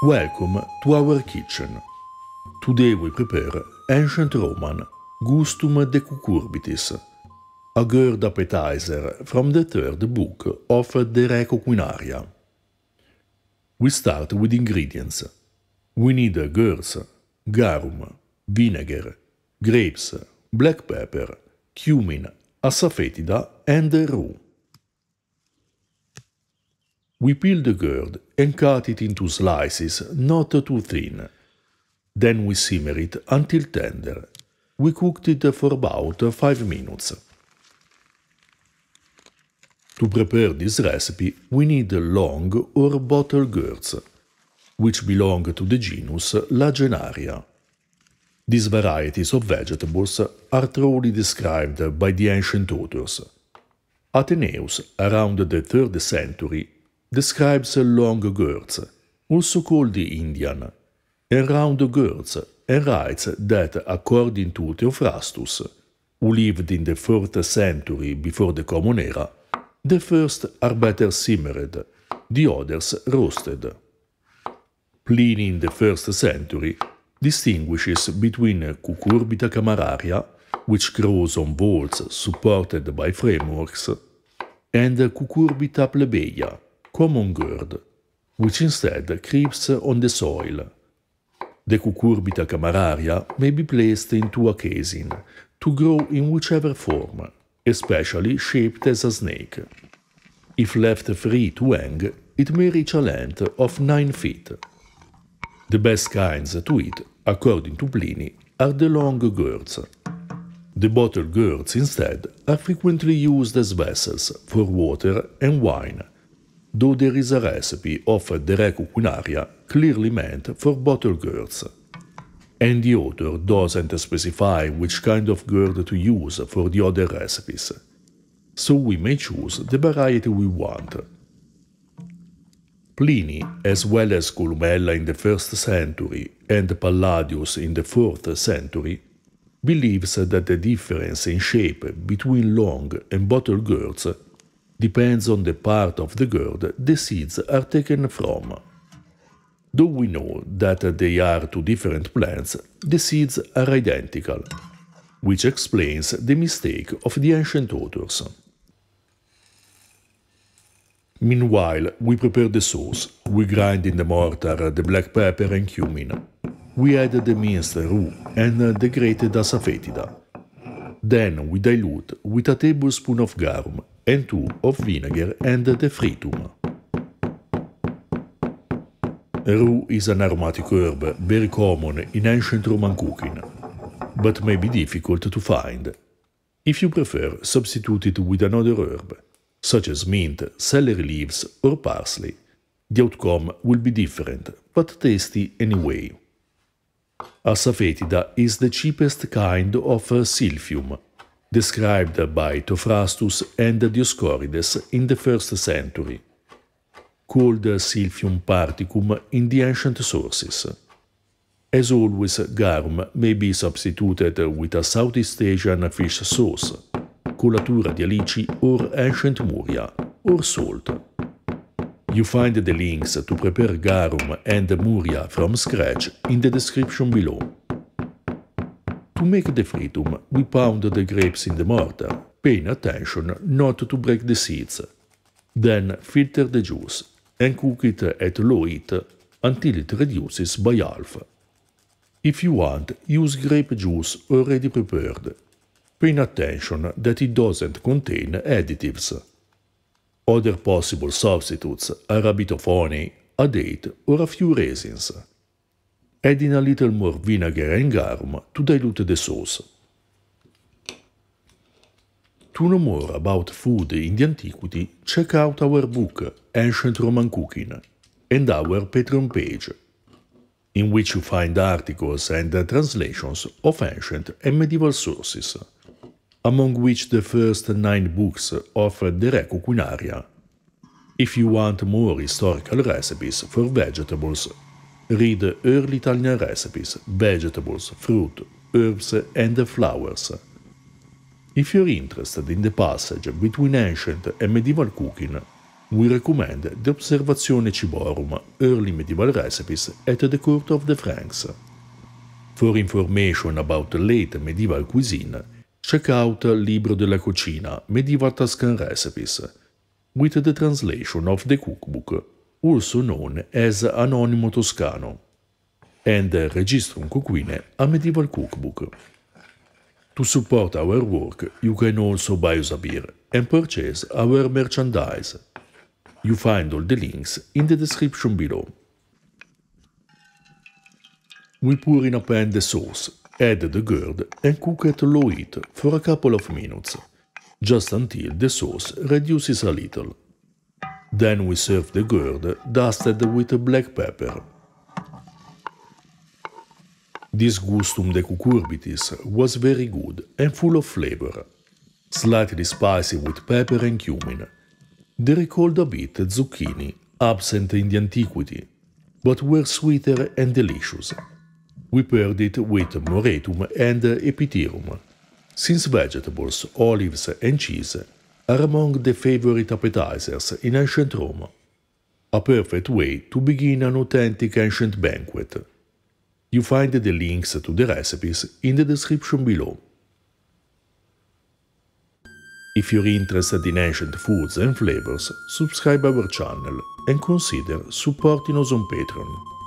Welcome to our kitchen. Today we prepare ancient Roman gustum de cucurbitis, a gourd appetizer from the third book of the Re Coquinaria. We start with ingredients. We need gourds, garum, vinegar, grapes, black pepper, cumin, asafoetida, and rue. We peel the gourd and cut it into slices not too thin. Then we simmer it until tender. We cooked it for about 5 minutes. To prepare this recipe, we need long or bottle gourds, which belong to the genus Lagenaria. These varieties of vegetables are thoroughly described by the ancient authors. Athenaeus, around the 3rd century, describes long gourds, also called the Indian, and round gourds, and writes that, according to Theophrastus, who lived in the 4th century before the Common Era, the first are better simmered, the others roasted. Pliny in the 1st century distinguishes between Cucurbita camararia, which grows on vaults supported by frameworks, and Cucurbita plebeia, common gourd, which instead creeps on the soil. The Cucurbita camararia may be placed into a casing to grow in whichever form, especially shaped as a snake. If left free to hang, it may reach a length of 9 feet. The best kinds to eat, according to Pliny, are the long gourds. The bottle gourds, instead, are frequently used as vessels for water and wine, though there is a recipe of the Re Coquinaria clearly meant for bottle gourds. And the author doesn't specify which kind of gourd to use for the other recipes, so we may choose the variety we want. Pliny, as well as Columella in the 1st century and Palladius in the 4th century, believes that the difference in shape between long and bottle gourds depends on the part of the gourd the seeds are taken from. Though we know that they are two different plants, the seeds are identical, which explains the mistake of the ancient authors. Meanwhile, we prepare the sauce. We grind in the mortar the black pepper and cumin. We add the minced rue and the grated asafoetida. Then we dilute with a tablespoon of garum and 2 of vinegar and the fritum. Rue is an aromatic herb very common in ancient Roman cooking, but may be difficult to find. If you prefer, substitute it with another herb, such as mint, celery leaves or parsley. The outcome will be different, but tasty anyway. Asafoetida is the cheapest kind of silphium, described by Theophrastus and Dioscorides in the 1st century, called Silphium particum in the ancient sources. As always, garum may be substituted with a Southeast Asian fish sauce, colatura di alici or ancient muria, or salt. You find the links to prepare garum and muria from scratch in the description below. To make the fritum, we pound the grapes in the mortar, paying attention not to break the seeds. Then filter the juice and cook it at low heat until it reduces by half. If you want, use grape juice already prepared, paying attention that it doesn't contain additives. Other possible substitutes are a bit of honey, a date, or a few raisins. Add in a little more vinegar and garum to dilute the sauce. To know more about food in the antiquity, check out our book Ancient Roman Cooking and our Patreon page, in which you find articles and translations of ancient and medieval sources, among which the first 9 books of the Re Coquinaria. If you want more historical recipes for vegetables, read Early Italian Recipes, Vegetables, Fruit, Herbs and Flowers. If you're interested in the passage between ancient and medieval cooking, We recommend the Observazione Ciborum, Early Medieval Recipes at the Court of the Franks. For information about late medieval cuisine, check out Libro della Cucina, Medieval Tuscan Recipes, with the translation of the cookbook, also known as Anonimo Toscano, and Registrum Coquine, a medieval cookbook. To support our work, you can also buy us a beer and purchase our merchandise. You find all the links in the description below. We pour in a pan the sauce, add the gourd and cook at low heat for a couple of minutes, just until the sauce reduces a little. Then we serve the gourd dusted with black pepper. This gustum de cucurbitis was very good and full of flavor, slightly spicy with pepper and cumin. They recalled a bit zucchini, absent in the antiquity, but were sweeter and delicious. We paired it with moretum and epiterum, since vegetables, olives and cheese are among the favorite appetizers in ancient Rome. A perfect way to begin an authentic ancient banquet. You find the links to the recipes in the description below. If you're interested in ancient foods and flavors, subscribe our channel and consider supporting us on Patreon.